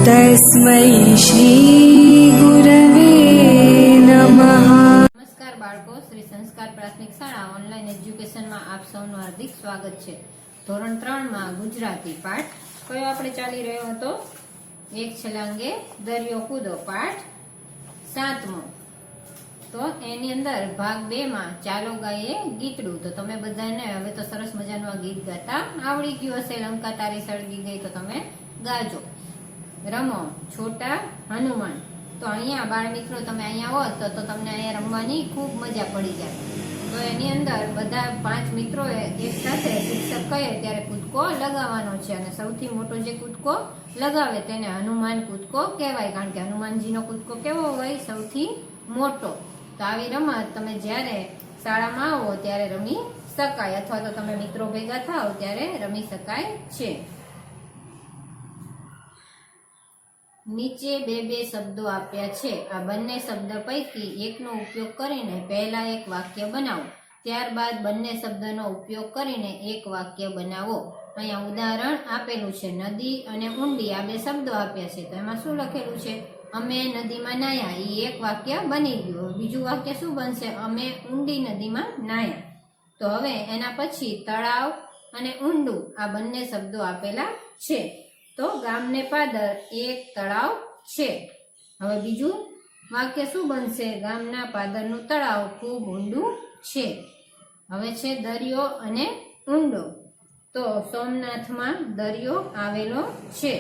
तस्मै श्रीगुरवे नमः। નમસ્કાર બાળકો, શ્રી સંસ્કાર પ્રાથમિક શાળા ઓનલાઈન એજ્યુકેશનમાં આપ સૌનું હાર્દિક સ્વાગત છે। ધોરણ 3 માં ગુજરાતી પાઠ કયો આપણે ચાલી રહ્યો હતો? એક છલાંગે દરિયો કૂદો, પાઠ 7મો। તો એની અંદર ભાગ 2 માં ચાલો ગાઈએ ગીતડું। તો તમે બધાને હવે તો સરસ મજાનું આ ગીત ગાતા આવડી ગયું હશે। લંકા તારી સળગી ગઈ, તો તમે ગાજો। રમો છોટા હનુમાન। તો અહીંયા બાળ મિત્રો તમે અહીંયા હોત તો તમને અહીંયા રમવાની ખૂબ મજા પડી જાય। તો એની અંદર બધા 5 મિત્રોએ એક સાથે શિક્ષક કહે ત્યારે કૂદકો લગાવવાનો છે, અને સૌથી મોટો જે કૂદકો લગાવે તેને હનુમાન કૂદકો કહેવાય, કારણ કે હનુમાનજીનો કૂદકો કેવો હોય? સૌથી મોટો। તો આવી રમત તમે જ્યારે શાળામાં આવો ત્યારે રમી શકાય, અથવા તો તમે મિત્રો ભેગા થાવ ત્યારે રમી શકાય છે। નીચે બે શબ્દો આપ્યા છે। આ બંને શબ્દ પૈકી એકનો ઉપયોગ કરીને પહેલા એક વાક્ય બનાવો, ત્યારબાદ બંને શબ્દનો ઉપયોગ કરીને એક વાક્ય બનાવો। અહીંયા ઉદાહરણ આપેલું છે, નદી અને ઊંડી, આ 2 શબ્દો આપ્યા છે। તો એમાં શું લખેલું છે? અમે નદીમાં નાહ્યા, એ એક વાક્ય બની ગયું। બીજું વાક્ય શું બનશે? અમે ઊંડી નદીમાં નાહ્યા। તો હવે એના પછી તળાવ અને ઊંડું, આ બંને શબ્દો આપેલા છે। તો ગામને પાદર એક તળાવ છે। હવે બીજું વાક્ય શું બનશે? ગામના પાદરનું તળાવ ખૂબ ઊંડું છે। હવે છે દરિયો અને ઊંડો। તો સોમનાથમાં દરિયો આવેલો છે।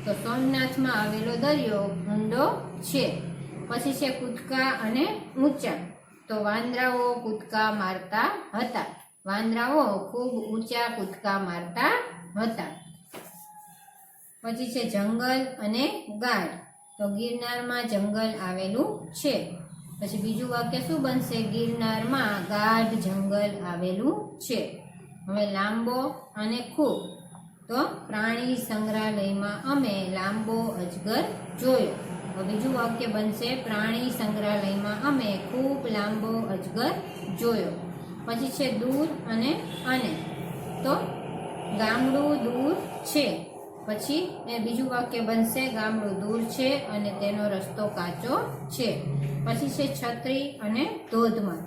તો સોમનાથમાં આવેલો દરિયો ઊંડો છે। પછી છે કૂદકા અને ઊંચા। તો વાંદરાઓ કૂદકા મારતા હતા, વાંદરાઓ ખૂબ ઊંચા કૂદકા મારતા હતા। પછી છે જંગલ અને ગાઢ। તો ગિરનારમાં જંગલ આવેલું છે। પછી બીજું વાક્ય શું બનશે? ગિરનારમાં ગાઢ જંગલ આવેલું છે। હવે લાંબો અને ખૂબ। તો પ્રાણી સંગ્રહાલયમાં અમે લાંબો અજગર જોયો। તો બીજું વાક્ય બનશે, પ્રાણી સંગ્રહાલયમાં અમે ખૂબ લાંબો અજગર જોયો। પછી છે દૂર અને તો ગામડું દૂર છે। પછી બીજું વાક્ય બનશે, ગામડું દૂર છે અને તેનો રસ્તો કાચો છે। પછી છે છત્રી અને ધોધમાર।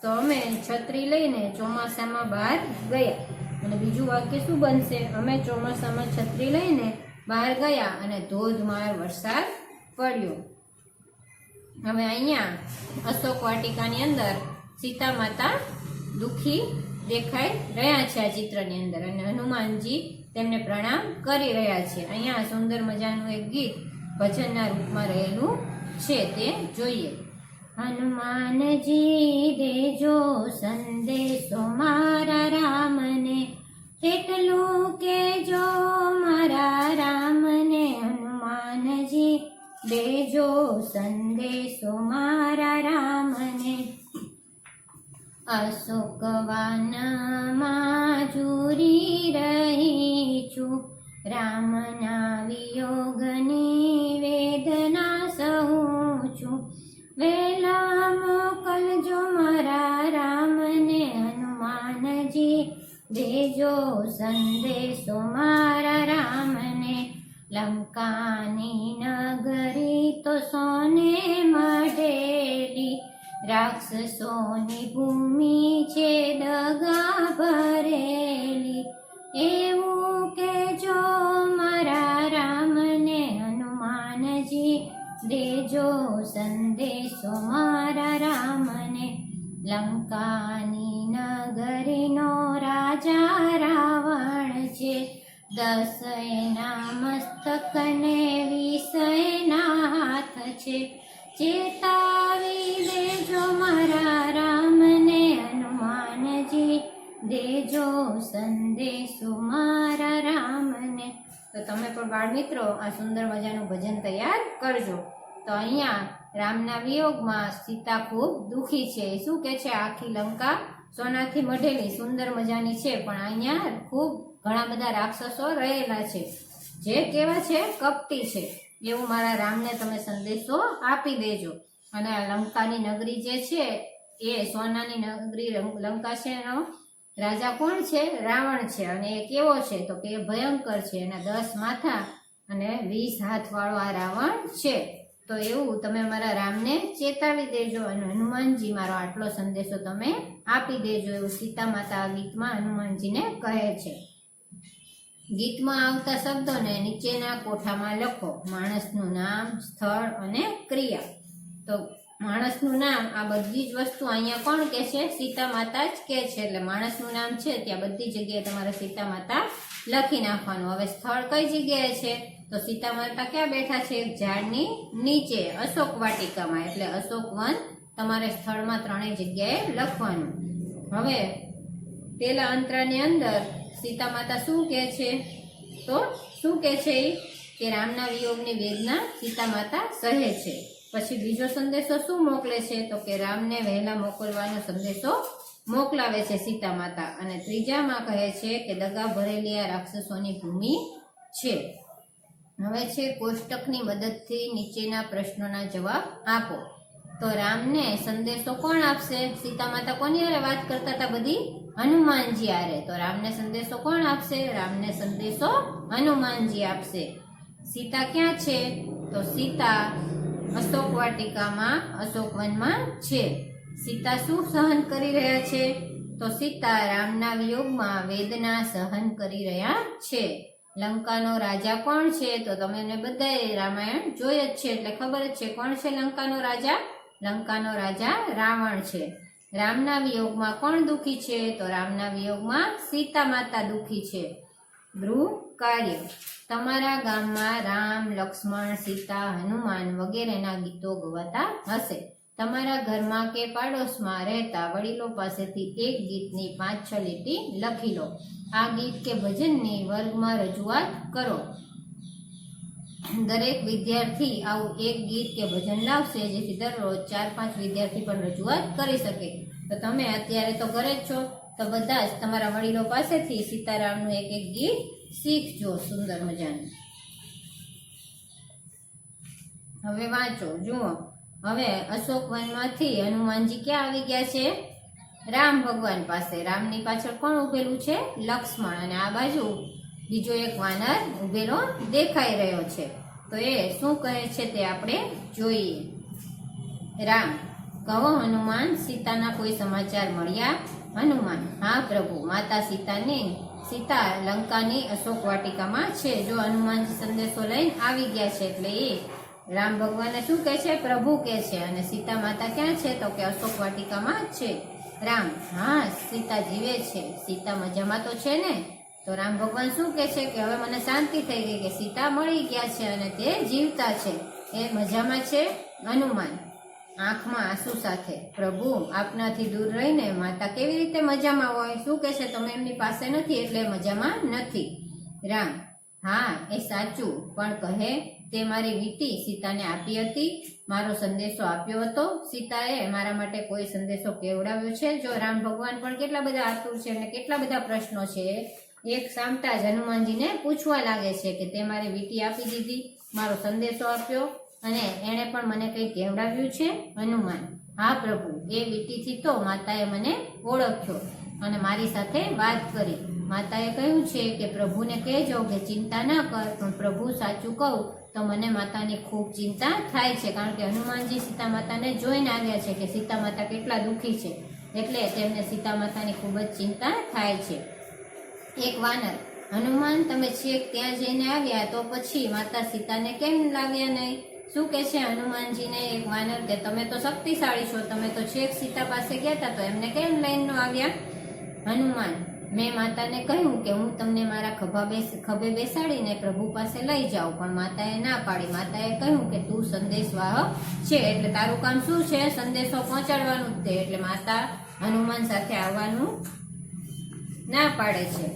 તો અમે છત્રી લઈને ચોમાસામાં બહાર ગયા, અને બીજું વાક્ય શું બનશે? અમે ચોમાસામાં છત્રી લઈને બહાર ગયા અને ધોધમાર વરસાદ પડ્યો। હવે અહીંયા અશોક વાટિકાની અંદર સીતા માતા દુઃખી દેખાઈ રહ્યા છે આ ચિત્રની અંદર, અને હનુમાનજી તેમને પ્રણામ કરી રહ્યા છે। અહીંયા સુંદર મજાનું એક ગીત ભજનના રૂપમાં રહેલું છે, તે જોઈએ। હનુમાનજી દેજો સંદેશો મારા રામને, એટલું કેજો મારા રામને। હનુમાનજી દેજો સંદેશો મારા રામને, અશોકવનમાં ઝૂરી રહી છું, રામના વિયોગની વેદના સહું છું। વેલા મોકલજો મારા રામને, હનુમાનજી દેજો સંદેશો મારા રામને। લંકાની નગરી તો સોને મઢેલી, રાક્ષસોની ભૂમિ છે દગા ભરેલી, એવું કેજો મારા રામને, હનુમાનજી દેજો સંદેશો મારા રામને। લંકાની નગરીનો રાજા રાવણ છે, 10 એના મસ્તક ને 20 એના હાથ છે। ચેતાવી દેજો મારા રામને, હનુમાનજી દેજો સંદેશો મારા રામને। તો તમે પણ બાળ મિત્રો આ સુંદર મજાનું ભજન તૈયાર કરજો। તો અહીંયા રામના વિયોગમાં સીતા ખૂબ દુઃખી છે। શું કે છે? આખી લંકા સોનાથી મઢેલી સુંદર મજાની છે, પણ અહીંયા ખૂબ ઘણા બધા રાક્ષસો રહેલા છે, જે કેવા છે? કપટી છે। એવું મારા રામને તમે સંદેશો આપી દેજો। અને આ લંકાની નગરી જે છે એ સોનાની નગરી લંકા છે, એનો રાજા કોણ છે? રાવણ છે। અને એ કેવો છે? તો કે ભયંકર છે, એના 10 માથા અને 20 હાથવાળો આ રાવણ છે. તો એવું તમે મારા રામને ચેતાવી દેજો અને હનુમાનજી મારો આટલો સંદેશો તમે આપી દેજો, એવું સીતા માતા આ ગીતમાં હનુમાનજીને કહે છે. ગીતમાં આવતા શબ્દોને નીચેના કોઠામાં લખો. માણસનું નામ, સ્થળ અને ક્રિયા. તો માણસનું નામ, આ બધી જ વસ્તુ અહીંયા કોણ કે છે? સીતા માતા જ કે છે. એટલે માણસનું નામ છે ત્યાં બધી જગ્યાએ તમારે સીતા માતા લખી નાખવાનું. હવે સ્થળ કઈ જગ્યાએ છે? તો સીતા માતા ક્યાં બેઠા છે? એક ઝાડની નીચે, અશોક વાટિકામાં. એટલે અશોક વન તમારે સ્થળમાં ત્રણેય જગ્યાએ લખવાનું. હવે પેલા અંતરાની અંદર સીતા માતા શું કહે છે? તો શું કહે છે? કે રામના વિયોગની વેદના સીતા માતા સહે છે. પછી બીજો સંદેશો શું મોકલે છે? તો કે રામને વહેલા મોકલવાનો સંદેશો મોકલાવે છે સીતા માતા. અને ત્રીજામાં કહે છે કે દગા ભરેલી આ રાક્ષસોની ભૂમિ છે. હવે છે કોષ્ટકની મદદથી નીચેના પ્રશ્નોના જવાબ આપો. તો રામને સંદેશો કોણ આપશે? સીતા માતા કોની હારે વાત કરતા હતા? બધી હનુમાનજી હારે. તો રામને સંદેશો કોણ આપશે? રામને સંદેશો હનુમાનજી આપશે. સીતા ક્યાં છે? તો સીતા અશોક વાટિકામાં, અશોક વનમાં છે. સીતા શું સહન કરી રહ્યા છે? તો સીતા રામના વિયોગમાં વેદના સહન કરી રહ્યા છે. લંકાનો રાજા કોણ છે? તો તમે બધાએ રામાયણ જોઈ જ છે એટલે ખબર જ છે કોણ છે લંકાનો રાજા? લંકાનો રાજા રાવણ છે. રામના વિયોગમાં કોણ દુઃખી છે? તો રામના વિયોગમાં સીતા માતા દુઃખી છે. ગૃહ કાર્ય. તમારા ગામમાં રામ, લક્ષ્મણ, સીતા, હનુમાન વગેરેના ગીતો ગવાતા હશે. તમારા ઘરમાં કે પાડોશમાં રહેતા વડીલો પાસેથી એક ગીતની 5-6 લીટી લખી લો. આ ગીત કે ભજનની વર્ગમાં રજૂઆત કરો. દરેક વિદ્યાર્થી આવું એક ગીત કે ભજન લાવશે, જેથી દરરોજ 4-5 વિદ્યાર્થી પણ રજૂઆત કરી શકે. તો તમે અત્યારે તો ઘરે જ છો, તો બધા જ તમારા વડીલો પાસેથી સીતારામનું એક ગીત શીખજો સુંદર મજાનું. હવે વાંચો, જુઓ. હવે અશોક વનમાંથી હનુમાનજી ક્યાં આવી ગયા છે? રામ ભગવાન પાસે. રામની પાછળ કોણ ઉભેલું છે? લક્ષ્મણ. અને આ બાજુ બીજો એક વાનર ઉભેલો દેખાઈ રહ્યો છે. તો એ શું કહે છે તે આપણે જોઈએ. રામ: કહો હનુમાન, સીતાના કોઈ સમાચાર મળ્યા? હનુમાન: હા પ્રભુ, માતા સીતા લંકાની અશોક વાટિકામાં છે. જો હનુમાનજી સંદેશો લઈને આવી ગયા છે. એટલે એ રામ ભગવાનને શું કહે છે? પ્રભુ કહે છે. અને સીતા માતા ક્યાં છે? તો કે અશોક વાટિકામાં છે. રામ: હા, સીતા જીવે છે. સીતા મજામાં તો છે ને? તો રામ ભગવાન શું કહે છે? કે હવે મને શાંતિ થઈ ગઈ કે સીતા મળી ગયા છે અને તે જીવતા છે, એ મજામાં છે. હનુમાન આંખમાં આંસુ સાથે: પ્રભુ, આપનાથી દૂર રહીને માતા કેવી રીતે મજામાં હોય? શું કહે છે? તમે એમની પાસે નથી એટલે મજામાં નથી. રામ: હા, એ સાચું, પણ કહે તે મારી વીંટી સીતાને આપી હતી, મારો સંદેશો આપ્યો હતો. સીતાએ મારા માટે કોઈ સંદેશો કેવડાવ્યો છે? જો રામ ભગવાન પણ કેટલા બધા આતુર છે અને કેટલા બધા પ્રશ્નો છે, એક સામટા જ હનુમાનજીને પૂછવા લાગે છે કે તે મારી વીંટી આપી દીધી, મારો સંદેશો આપ્યો અને એણે પણ મને કંઈ કહેવડાવ્યું છે? હનુમાન: હા પ્રભુ, એ વીંટીથી તો માતાએ મને ઓળખ્યો અને મારી સાથે વાત કરી. માતાએ કહ્યું છે કે પ્રભુને કહેજો કે ચિંતા ના કર, પણ પ્રભુ સાચું કહું તો મને માતાની ખૂબ ચિંતા થાય છે. કારણ કે હનુમાનજી સીતા માતાને જોઈને આવ્યા છે કે સીતા માતા કેટલા દુઃખી છે, એટલે તેમને સીતા માતાની ખૂબ જ ચિંતા થાય છે. એક વાનર: હનુમાન, તમે છેક ત્યાં જઈને આવ્યા તો પછી માતા સીતાને કેમ લાવ્યા નહીં? શું કહે છે હનુમાનજીને એક વાનર કે તમે તો શક્તિશાળી છો, તમે તો છેક સીતા પાસે ગયા હતા તો એમને કેમ લઈને ન આવ્યા? હનુમાન: મેં માતાને કહ્યું કે હું તમને મારા ખભે બેસાડીને પ્રભુ પાસે લઈ જાઉં, પણ માતાએ ના પાડી. માતાએ કહ્યું કે તું સંદેશવાહક છે, એટલે તારું કામ શું છે? સંદેશો પહોંચાડવાનું જ તે. એટલે માતા હનુમાન સાથે આવવાનું ના પાડે છે.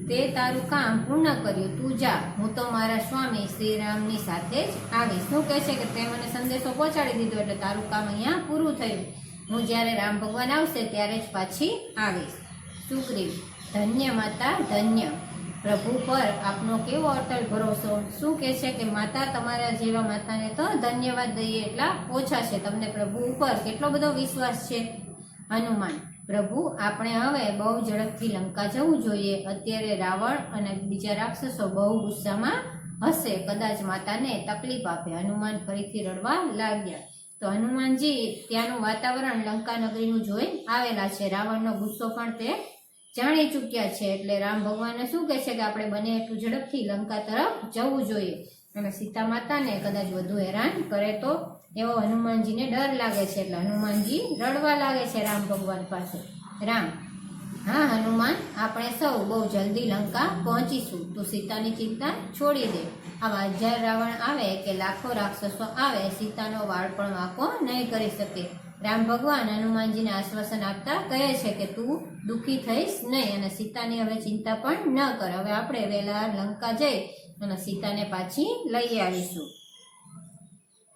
તે તારું કામ પૂર્ણ કર્યું, તું જા, હું તો મારા સ્વામી શ્રીરામની સાથે જ આવીશ. શું કહે છે કે તે મને સંદેશો પહોંચાડી દીધો એટલે તારું કામ અહીંયા પૂરું થયું. હું જ્યારે રામ ભગવાન આવશે ત્યારે જ પાછી આવીશ. સુગ્રીવ: ધન્ય માતા, ધન્ય. પ્રભુ પર આપનો કેવો અટલ ભરોસો. શું કહે છે કે માતા, તમારા જેવા માતાને તો ધન્યવાદ દઈએ એટલા ઓછા છે, તમને પ્રભુ ઉપર કેટલો બધો વિશ્વાસ છે. હનુમાન: પ્રભુ, આપણે હવે બહુ ઝડપથી લંકા જવું જોઈએ. અત્યારે રાવણ અને બીજા રાક્ષસો બહુ ગુસ્સામાં હશે, કદાચ માતાને તકલીફ આપે. હનુમાન ફરીથી રડવા લાગ્યા. તો હનુમાનજી ત્યાંનું વાતાવરણ લંકા નગરીનું જોઈ આવેલા છે. રાવણનો ગુસ્સો પણ તે જાણી ચૂક્યા છે. એટલે રામ ભગવાનને શું કહે છે કે આપણે બને એટલું ઝડપથી લંકા તરફ જવું જોઈએ, અને સીતા માતાને કદાચ વધુ હેરાન કરે તો એવો હનુમાનજીને ડર લાગે છે. એટલે હનુમાનજી રડવા લાગે છે રામ ભગવાન પાસે. રામ: હા હનુમાન, આપણે સૌ બહુ જલ્દી લંકા પહોંચીશું. તું સીતાની ચિંતા છોડી દે. આવા 1000 રાવણ આવે કે લાખો રાક્ષસો આવે, સીતાનો વાળ પણ વાંકો નહીં કરી શકે. રામ ભગવાન હનુમાનજીને આશ્વાસન આપતા કહે છે કે તું દુઃખી થઈશ નહીં, અને સીતાની હવે ચિંતા પણ ન કર. હવે આપણે વહેલા લંકા જઈ અને સીતાને પાછી લઈ આવીશું.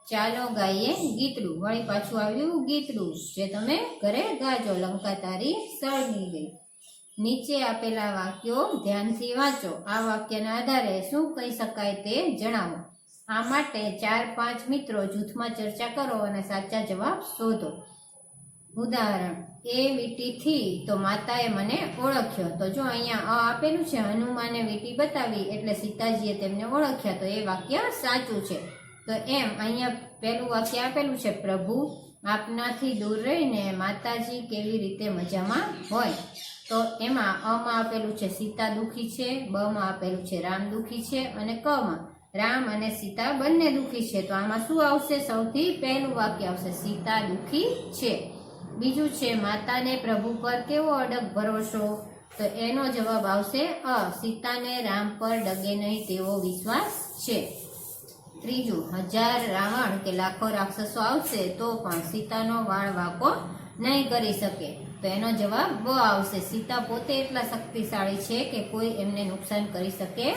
ચાલો ગાઈએ ગીતડું. વળી પાછું આવ્યું ગીતડું, જે તમે ઘરે ગાજો. લંકા તારી સળગી ગઈ. નીચે આપેલા વાક્યો ધ્યાનથી વાંચો. આ વાક્યના આધારે શું કહી શકાય તે જણાવો. આ માટે 4-5 મિત્રો જૂથમાં ચર્ચા કરો અને સાચા જવાબ શોધો. ઉદાહરણ: એ વીંટીથી તો માતાએ મને ઓળખ્યો. તો જો અહીંયા આપેલું છે, હનુમાને વીંટી બતાવી એટલે સીતાજીએ તેમને ઓળખ્યા. તો એ વાક્ય સાચું છે. તો એમ અહીંયા પહેલું વાક્ય આપેલું છે, પ્રભુ આપનાથી દૂર રહીને માતાજી કેવી રીતે મજામાં હોય. તો એમાં અમાં આપેલું છે સીતા દુઃખી છે, બમાં આપેલું છે રામ દુઃખી છે, અને કમાં રામ અને સીતા બંને દુઃખી છે. તો આમાં શું આવશે? સૌથી પહેલું વાક્ય આવશે, સીતા દુઃખી છે. બીજું છે, માતાને પ્રભુ પર કેવો અડગ ભરોસો. તો એનો જવાબ આવશે અ, સીતાને રામ પર ડગે નહીં તેવો વિશ્વાસ છે. ત્રીજું, 1000 રાવણ કે લાખો રાક્ષસો આવશે તો પણ સીતાનો વાળ વાંકો નહીં કરી શકે. તો એનો જવાબ બ આવશે, સીતા પોતે એટલા શક્તિશાળી છે કે કોઈ એમને નુકસાન કરી શકે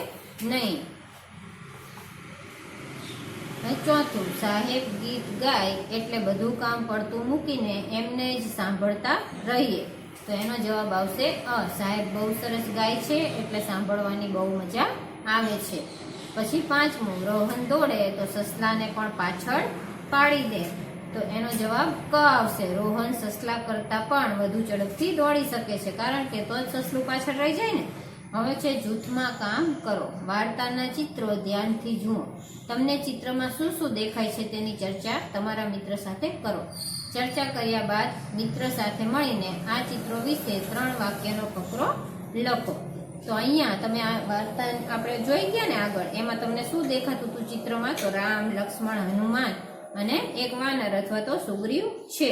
નહીં. ચોથું, સાહેબ ગીત ગાય એટલે બધું કામ પડતું મૂકીને એમને જ સાંભળતા રહીએ. તો એનો જવાબ આવશે અ, સાહેબ બહુ સરસ ગાય છે એટલે સાંભળવાની બહુ મજા આવે છે. પછી પાંચમું, રોહન દોડે તો સસલાને પણ પાછળ પાડી દે. તો એનો જવાબ ક આવશે, રોહન સસલા કરતાં પણ વધુ ઝડપથી દોડી શકે છે, કારણ કે તો જ સસલું પાછળ રહી જાય ને. હવે છે જૂથમાં કામ કરો. વાર્તાના ચિત્રો ધ્યાનથી જુઓ. તમને ચિત્રમાં શું શું દેખાય છે તેની ચર્ચા તમારા મિત્ર સાથે કરો. ચર્ચા કર્યા બાદ મિત્ર સાથે મળીને આ ચિત્રો વિશે 3 વાક્યનો ફકરો લખો. તો અહીંયા તમે આ વાર્તા આપણે જોઈ ગયા ને આગળ, એમાં તમને શું દેખાતું હતું ચિત્રમાં? તો રામ, લક્ષ્મણ, હનુમાન અને એક વાનર અથવા તો સુગ્રીવ છે.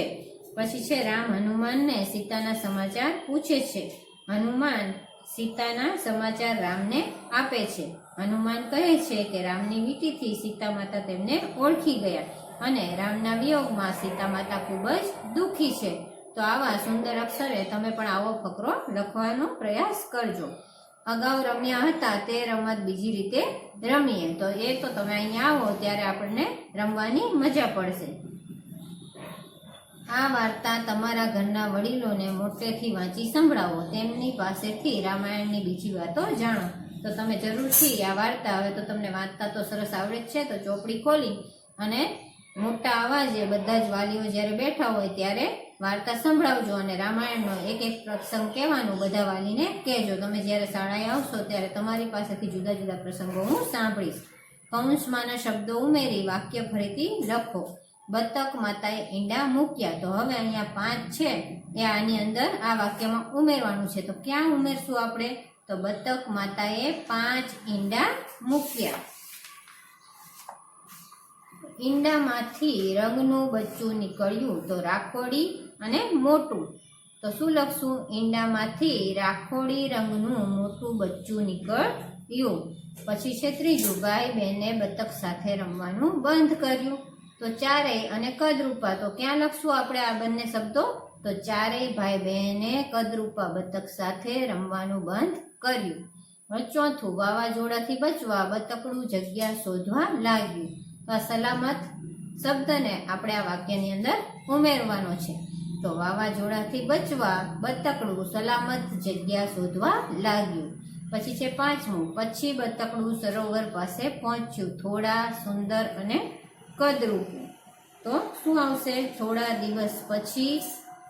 પછી છે રામ હનુમાનને સીતાના સમાચાર પૂછે છે. હનુમાન સીતાના સમાચાર રામને આપે છે. હનુમાન કહે છે કે રામની વીંટીથી સીતા માતા તેમને ઓળખી ગયા અને રામના વિયોગમાં સીતા માતા ખૂબ જ દુઃખી છે. તો આવા સુંદર અક્ષરે તમે પણ આવો ફકરો લખવાનો પ્રયાસ કરજો. અગાઉ રમ્યા હતા તે રમત બીજી રીતે રમીએ. તો એ તો તમે અહીંયા આવો ત્યારે આપણને રમવાની મજા પડશે. આ વાર્તા તમારા ઘરના વડીલોને મોટેથી વાંચી સંભળાવો. તેમની પાસેથી રામાયણની બીજી વાતો જાણો. તો તમે જરૂરથી આ વાર્તા, હવે તો તમને વાંચતા તો સરસ આવડે જ છે, તો ચોપડી ખોલી અને મોટા અવાજે બધા જ વાલીઓ જ્યારે બેઠા હોય ત્યારે વાર્તા સંભળાવજો. અને રામાયણનો એક એક પ્રસંગ કહેવાનું બધા વાલીને કહેજો. તમે જ્યારે શાળાએ આવશો ત્યારે તમારી પાસેથી જુદા જુદા પ્રસંગો હું સાંભળીશ. કૌંસમાંના શબ્દો ઉમેરી વાક્ય ફરીથી લખો. બતક માતાએ ઈંડા મૂક્યા. તો હવે અહીંયા 5 છે એ આની અંદર આ વાક્યમાં ઉમેરવાનું છે. તો ક્યાં ઉમેરશું આપણે? તો બતક માતાએ 5 ઈંડા મૂક્યા. ઈંડામાંથી રંગનું બચ્ચું નીકળ્યું. તો રાખોડી અને મોટું. તો શું લખશું? ઈંડામાંથી રાખોડી રંગનું મોટું બચ્ચું નીકળ્યું. પછી છે ત્રીજું, ભાઈ બહેને બતક સાથે રમવાનું બંધ કર્યું. તો ચારેય અને કદરૂપા. તો ક્યાં લખશું આપણે આ બંને શબ્દો? તો ચારેય ભાઈ બહેને કદરૂપા બતક સાથે રમવાનું બંધ કર્યું. હવે ચોથું, વાવાઝોડાથી બચવા બતકડું જગ્યા શોધવા લાગ્યું. તો આ સલામત શબ્દને આપણે આ વાક્યની અંદર ઉમેરવાનો છે. તો વાવાઝોડાથી બચવા બતકડું સલામત જગ્યા શોધવા લાગ્યું. પછી છે પાંચમું, પછી બતકડું સરોવર પાસે પહોંચ્યું. થોડા, સુંદર અને કદરૂપું. તો શું આવશે? થોડા દિવસ પછી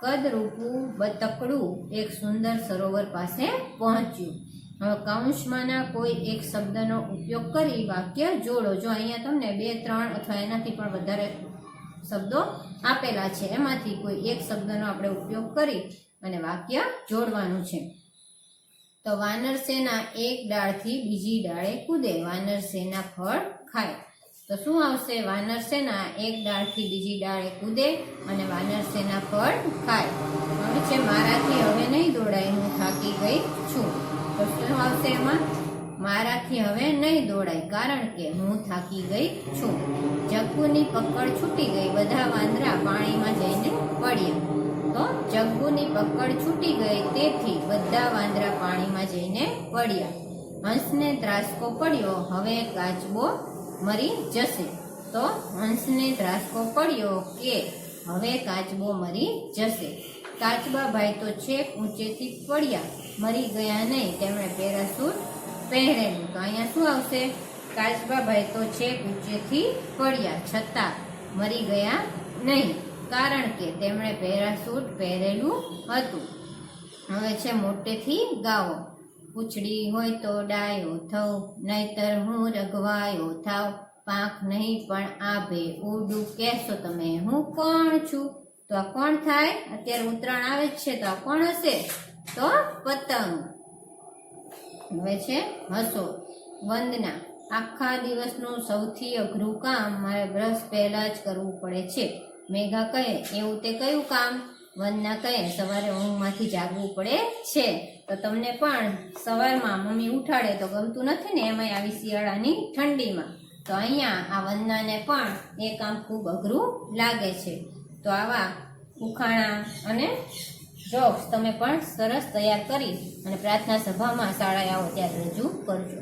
કદરૂપું બતકડું એક સુંદર સરોવર પાસે પહોંચ્યું. હવે કૌંસમાંના કોઈ એક શબ્દનો ઉપયોગ કરી વાક્ય જોડો. જો અહીંયા તમને 2, 3 અથવા એનાથી પણ વધારે શબ્દો આપેલા છે, એમાંથી કોઈ એક શબ્દનો આપણે ઉપયોગ કરી અને વાક્ય જોડવાનું છે. તો વાનર શેના એક ડાળથી બીજી ડાળે કૂદે, વાનર શેના ફળ ખાય. તો શું આવશે? વાનર શેના એક ડાળથી બીજી ડાળે કૂદે અને વાનર શેના ફળ ખાય. હવે છે મારાથી હવે નહીં દોડાય, હું થાકી ગઈ છું. તો શું આવશે એમાં? મારાથી હવે નહીં દોડાય કારણ કે હું થાકી ગઈ છું. જગ્ગુની પકડ છૂટી ગઈ, બધા વાંદરા પાણીમાં જઈને પડ્યા. તો જગ્ગુની પકડ છૂટી ગઈ તેથી બધા વાંદરા પાણીમાં જઈને પડ્યા. હંસને ત્રાસકો પડ્યો, હવે કાચબો મરી જશે. તો હંસને ત્રાસકો પડ્યો કે હવે કાચબો મરી જશે. કાચબાભાઈ તો છેક ઊંચેથી પડ્યા, મરી ગયા નહીં, તેમણે પેરાસૂટ પહેરેલું. તો અહીંયા શું આવશે? કાચબાભાઈ તો છેક ઊંચેથી પડ્યા છતાં મરી ગયા નહીં કારણ કે તેમણે પેરાસૂટ પહેરેલું હતું. હવે છે મોટેથી ગાવો. પૂંછડી હોય તો ડાયો થવ, નહીતર હું રઘવાયો થાવ. પાંખ નહીં પણ આભે ઉડું, કહેશો તમે હું કોણ છું? તો આ કોણ થાય? અત્યારે ઉત્તરાયણ આવે જ છે, તો આ કોણ હશે? તો પતંગ. હવે છે હસો. વંદના. આખા દિવસનું સૌથી અઘરું કામ મારે બ્રશ પહેલા જ કરવું પડે છે. મેઘા કહે એવું તે કયું કામ? વંદના કહે સવારે ઊંઘમાંથી જાગવું પડે છે. તો તમને પણ સવારમાં મમ્મી ઉઠાડે તો ગમતું નથી ને, એમાંય આવી શિયાળાની ઠંડીમાં. તો અહીંયા આ વંદનાને પણ એ કામ ખૂબ અઘરું લાગે છે. તો આવા ઉખાણા અને જોક્સ તમે પણ સરસ તૈયાર કરી અને પ્રાર્થના સભામાં શાળાએ આવો ત્યારે રજૂ કરજો.